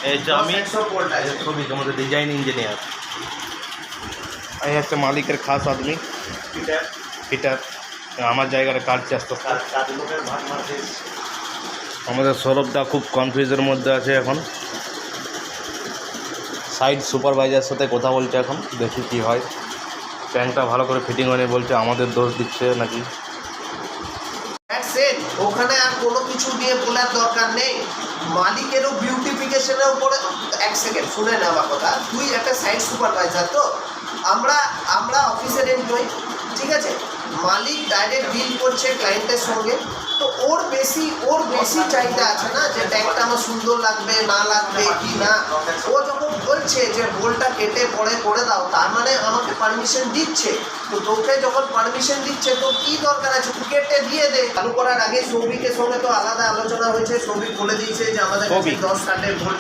এই যে আমি ছবি তোমাদের ডিজাইন ইঞ্জিনিয়ার, এই হচ্ছে মালিকের খাস আদমি ফিটার, আমার জায়গাটা কাটছে আস্তে আস্তে। আমাদের সৌরভটা খুব কনফিউজের মধ্যে আছে এখন, সাইড সুপারভাইজার সাথে কথা বলছে এখন, দেখি কি হয়। ট্যাঙ্কটা ভালো করে ফিটিং হয়নি বলছে, আমাদের দোষ দিচ্ছে নাকি। ওখানে আর কোনো কিছু নিয়ে বলার দরকার নেই, মালিকেরও বিউটিফিকেশনের উপরে। এক সেকেন্ড শুনে নেওয়া কথা, তুই একটা সাইট সুপারভাইজার, তো আমরা অফিসের এমপ্লয়ি, ঠিক আছে। মালিক ডাইরেক্ট ডিল করছে ক্লায়েন্টের সঙ্গে, তো ওর বেশি চাহিদা আছে না যে ট্যাঙ্কটা আমার সুন্দর লাগবে না লাগবে কি না। ও যখন বলছে যে বোলটা কেটে পরে করে দাও, তার মানে আমাকে পারমিশন দিচ্ছে। তো তোকে যখন পারমিশন দিচ্ছে তো কি দরকার আছে, তুই কেটে দিয়ে দে। চালু করার আগে সৌভিকের সঙ্গে তো আলাদা আলোচনা হয়েছে, সৌভিক বলে দিয়েছে যে আমাদের কাছে 10 কাঠের বোল্ট